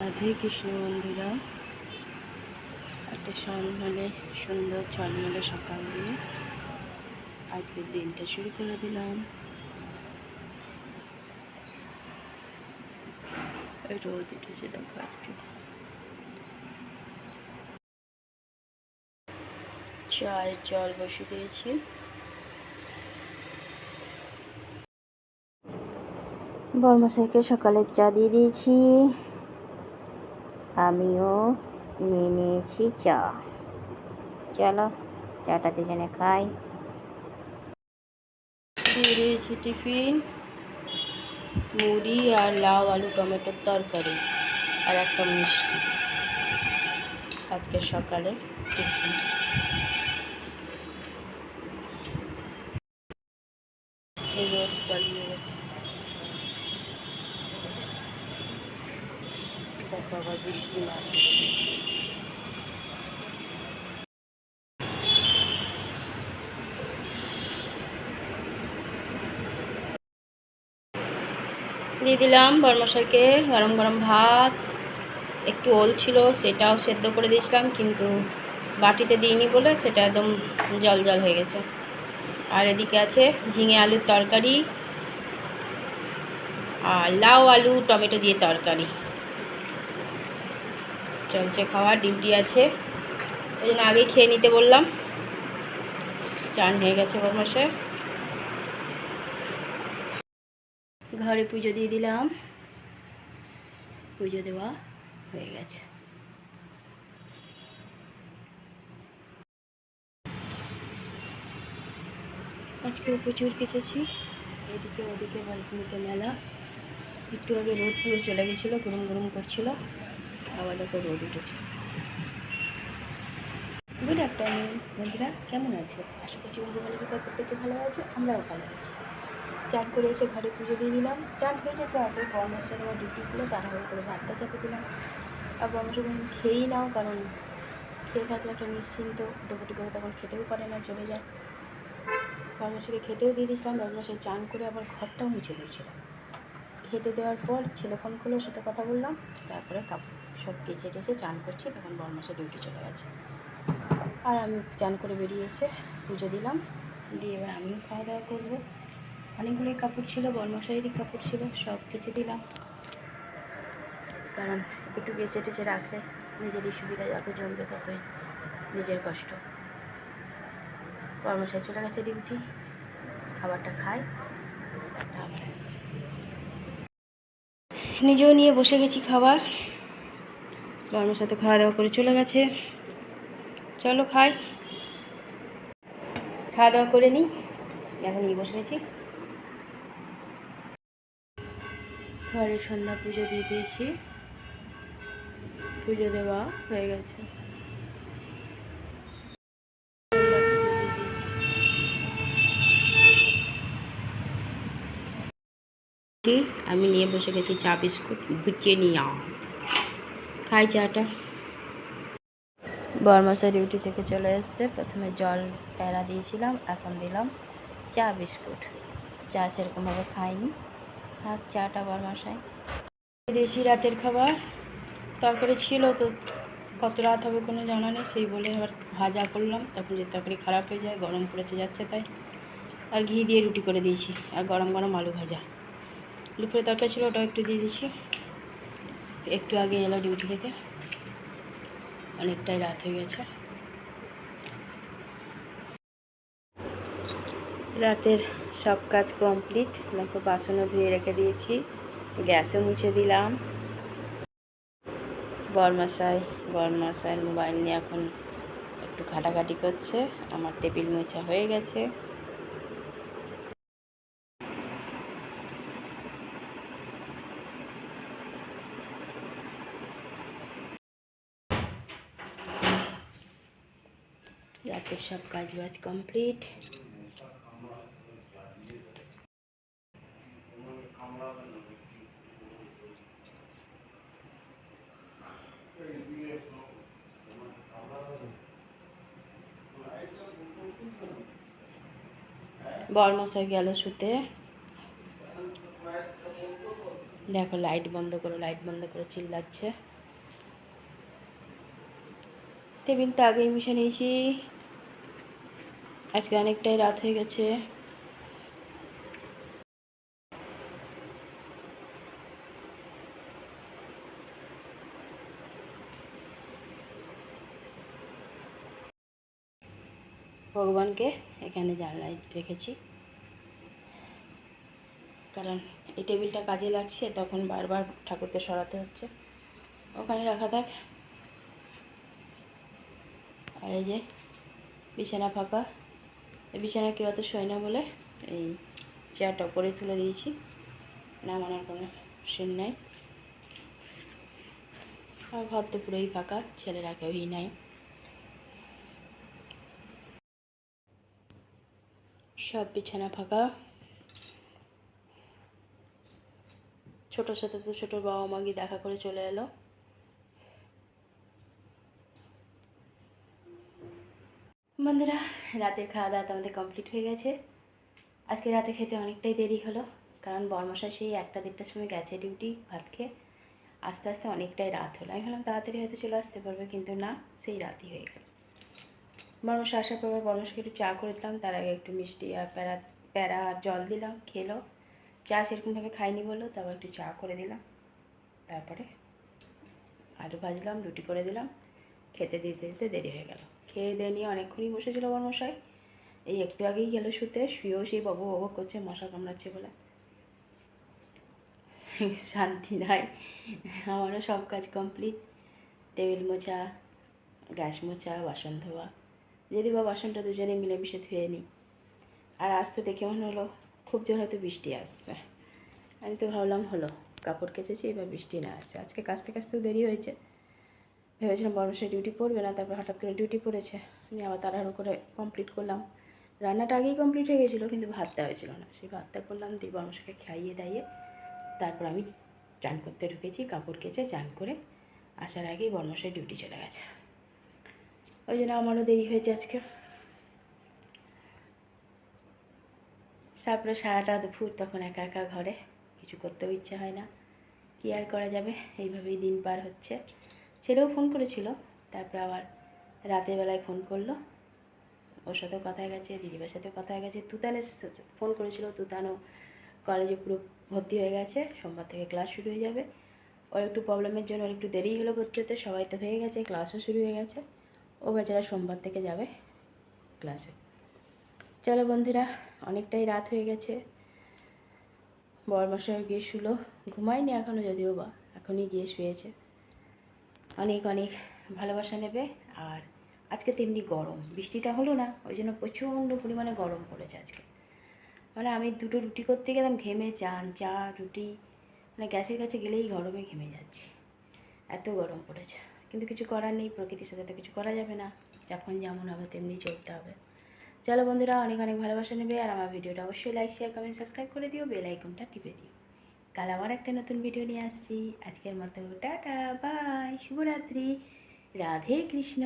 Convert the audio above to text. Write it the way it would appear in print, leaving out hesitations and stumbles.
রাধে কৃষ্ণ বন্ধুরা, একটা সন্ধ্যালে সুন্দর ঝলমলে সকাল দিয়ে আজকের দিনটা শুরু করে দিলাম। রোদ উঠেছে দেখো আজকে। চায়ের জল বসিয়ে দিয়েছি। বর্মশাইকে সকালে চা দিয়ে দিয়েছি, আমিও নিয়ে নিয়েছি চা। চলো চাটা দুজনে খাই। দিয়ে দিয়েছি টিফিন, মুড়ি আর লাউ আলু টমেটোর তরকারি আর একটা মিষ্টি। আজকে সকালের টিফিন। রোদ পালিয়ে গেছে, দেখো আবার বৃষ্টি না আসে। দিয়ে দিলাম বরমশাইকে গরম গরম ভাত, একটু ওল ছিল সেটাও সেদ্ধ করে দিয়েছিলাম, কিন্তু বাটিতে দিইনি বলে সেটা একদম জল জল হয়ে গেছে। আর এদিকে আছে ঝিঙে আলুর তরকারি আর লাউ আলু টমেটো দিয়ে তরকারি। চলছে খাওয়া, ডিউটি আছে ওই জন্য আগেই খেয়ে নিতে বললাম। চান হয়ে গেছে বরমশাই, ঘরে পুজো দিয়ে দিলাম, পুজো দেওয়া হয়ে গেছে। আজকেও প্রচুর কেচেছি, এদিকে ওদিকে বালকনিতে মেলা। একটু আগে রোদ পুরো চলে গেছিলো, গরম গরম করছিল, আবার দেখো রোদ উঠেছে। গুড আফটারনুন বন্ধুরা, কেমন আছো? আশা করছি ভগবানের কৃপায় প্রত্যেকে ভালো আছো, আমরাও ভালো আছি। চান করে এসে ঘরে পুজো দিয়ে দিলাম। চান হয়ে যেত আগে, বর্মশাই আমার ডিউটিগুলো তাড়াহুড়ো করে ভাতটা চাপে দিলাম। আর বর্মশাই খেয়েই নাও, কারণ খেয়ে থাকলে একটা নিশ্চিন্ত, ফুটোফুটি করে তখন খেতেও পারে না, চলে যায়। বর্মশাইকে খেতেও দিয়ে দিয়েছিলাম। বর্মশাই চান করে আবার ঘরটাও মুছে দিয়েছিল। খেতে দেওয়ার পর ছেলে ফোন করলো, সাথে কথা বললাম, তারপরে কাপড় সব কেচে টেচে চান করছি, তখন বর্মশাই ডিউটি চলে গেছে। আর আমি চান করে বেরিয়ে এসে পুজো দিলাম, দিয়ে এবার আমিও খাওয়া দাওয়া করবো। অনেকগুলোই কাপড় ছিল, বর্মশাইয়েরই কাপড় ছিল, সব কেচে দিলাম, কারণ একটু কেচে টেচে রাখলে নিজেরই সুবিধা, যত জমবে ততই নিজের কষ্ট। বর্মশাই চলে গেছে ডিউটি, খাবারটা খাই, তারপরে আবার আসছি। নিজেও নিয়ে বসে গেছি খাবার, বর্মশাই তো খাওয়া দাওয়া করে চলে গেছে। চলো খাই, খাওয়া দাওয়া করে নিই, এখন নিয়ে বসে গেছি। ঘরে সন্ধ্যা পুজো দিয়ে দিয়েছি, পুজো দেওয়া হয়ে গেছে। আমি নিয়ে বসে গেছি চা বিস্কুট, গুছিয়ে নিয়ে খাই চাটা। বর্মশাই ডিউটি থেকে চলে এসছে, প্রথমে জল প্যারা দিয়েছিলাম, এখন দিলাম চা বিস্কুট। চা সেরকমভাবে খাইনি, খাক চাটা বর্মশাই। দিয়েছি রাতের খাবার, তরকারি ছিল তো, কত রাত হবে কোনো জানা নেই, সেই বলে আবার ভাজা করলাম, তখন যে তরকারি খারাপ হয়ে যায়, গরম পড়েছে যাচ্ছে তাই। আর ঘি দিয়ে রুটি করে দিয়েছি, আর গরম গরম আলু ভাজা। দুপুরে তরকারি ছিল, ওটাও একটু দিয়ে দিয়েছি। একটু আগে এলো ডিউটি থেকে, অনেকটাই রাত হয়ে গেছে। রাতের সব কাজ কমপ্লিট, দেখো বাসনও ধুয়ে রেখে দিয়েছি, গ্যাসও মুছে দিলাম। বর্মশাইয়ের মোবাইল নিয়ে এখন একটু ঘাটাঘাটি করছে, আমার টেবিল মোছা হয়ে গেছে। রাতের সব কাজ বাজ কমপ্লিট। বর্মশাই গেল শুতে, দেখো লাইট বন্ধ করে চিল্লাচ্ছে। টেবিলটা আগেই মুছে নিয়েছি, আজকে অনেকটাই রাত হয়ে গেছে। ভগবানকে এখানে জানলায় রেখেছি, কারণ এই টেবিলটা কাজে লাগছে, তখন বারবার ঠাকুরকে সরাতে হচ্ছে। ওখানে রাখা থাক। আর এই যে বিছানা ফাঁকা, এই বিছানা কেউ অত শোয় না বলে এই চেয়ারটা উপরে তুলে দিয়েছি, নামানোর কোনো সিন নেই। আর ঘর তো পুরোই ফাঁকা, ছেলেরা কেউই নাই। সব বিছানা ফাঁকা। ছোটোর সাথে তো ছোটোর বাবা মা গিয়ে দেখা করে চলে এলো। বন্ধুরা, রাতের খাওয়া দাওয়া তো আমাদের কমপ্লিট হয়ে গেছে। আজকে রাতে খেতে অনেকটাই দেরি হলো, কারণ বর্মশাই সেই 1টা-1:30টার সময় গেছে ডিউটি, ভাত খেয়ে আস্তে আস্তে অনেকটাই রাত হলো। আমি ভাবলাম তাড়াতাড়ি হয়তো চলে আসতে পারবে, কিন্তু না, সেই রাতই হয়ে গেল। বর্মশা আসার পর বর্মশাকে একটু চা করে দিলাম, তার আগে একটু মিষ্টি আর প্যারা আর জল দিলাম, খেলো। চা সেরকমভাবে খাইনি বললো, তারপর একটু চা করে দিলাম। তারপরে আলু ভাজলাম, রুটি করে দিলাম। খেতে দিতে দিতে দেরি হয়ে গেল। খেয়ে দিয়ে নিয়ে অনেকক্ষণই বসেছিল বর্মশাই, এই একটু আগেই গেল শুতে। শুয়েও সেই বব বব করছে, মশা কামড়াচ্ছে বলে। শান্তি নাই। আমারও সব কাজ কমপ্লিট, টেবিল মোছা, গ্যাস মোছা, বাসন ধোয়া। যদি বা বাসনটা দুজনে মিলেমিশে ধুয়ে নিই। আর আজ তো দেখে মনে হলো খুব জোর হয়তো বৃষ্টি আসছে। আমি তো ভাবলাম হলো, কাপড় কেচেছি, এবার বৃষ্টি না আসছে। আজকে কাচতে কাচতেও দেরি হয়েছে। ভেবেছিলাম বর্মশাই ডিউটি পড়বে না, তারপর হঠাৎ করে ডিউটি পড়েছে। আমি আবার তাড়াহুড়ো করে কমপ্লিট করলাম। রান্নাটা আগেই কমপ্লিট হয়ে গেছিলো, কিন্তু ভাতটা হয়েছিল না। সেই ভাতটা করলাম, দিয়ে বর্মশাকে খাইয়ে দাইয়ে তারপর আমি চান করতে ঢুকেছি। কাপড় কেচে চান করে আসার আগেই বর্মশাই ডিউটি চলে গেছে, ওই জন্য আমারও দেরি হয়েছে আজকে। তারপরে সারাটা দুপুর তখন একা একা ঘরে, কিছু করতেও ইচ্ছে হয় না, কী আর করা যাবে। এইভাবেই দিন পার হচ্ছে। ছেলেও ফোন করেছিল, তারপর আবার রাতের বেলায় ফোন করলো, ওর সাথেও কথা হয়ে গেছে, দিদিভাইয়ের সাথেও কথা হয়ে গেছে। তুতানের ফোন করেছিল, তুতানও কলেজে পুরো ভর্তি হয়ে গেছে, সোমবার থেকে ক্লাস শুরু হয়ে যাবে। ওর একটু প্রবলেমের জন্য ওর একটু দেরি হলো ভর্তি হতে, সবাই তো হয়ে গেছে, ক্লাসও শুরু হয়ে গেছে। ও বেচারা সোমবার থেকে যাবে ক্লাসে। চলো বন্ধুরা, অনেকটাই রাত হয়ে গেছে। বরমশাই গিয়ে শুলো, ঘুমায়নি এখনও, যদিও বা এখনই গিয়ে শুয়েছে। অনেক অনেক ভালোবাসা নেবে। আর আজকে তেমনি গরম, বৃষ্টিটা হলো না, ওই জন্য প্রচণ্ড পরিমাণে গরম পড়েছে আজকে। মানে আমি 2টো রুটি করতে গেলাম, ঘেমে চান, চা, রুটি, মানে গ্যাসের কাছে গেলেই গরমে ঘেমে যাচ্ছি, এত গরম পড়েছে। কিন্তু কিছু করার নেই, প্রকৃতির সাথে তো কিছু করা যাবে না, যখন যেমন হবে তেমনি চলতে হবে। চলো বন্ধুরা, অনেক অনেক ভালোবাসা নেবে। আর আমার ভিডিওটা অবশ্যই লাইক, শেয়ার, কমেন্ট, সাবস্ক্রাইব করে দিও, বেল আইকনটা টিপে দিও। কাল আবার একটা নতুন ভিডিও নিয়ে আসছি। আজকের মতো টাটা, বাই, শুভরাত্রি, রাধে কৃষ্ণ।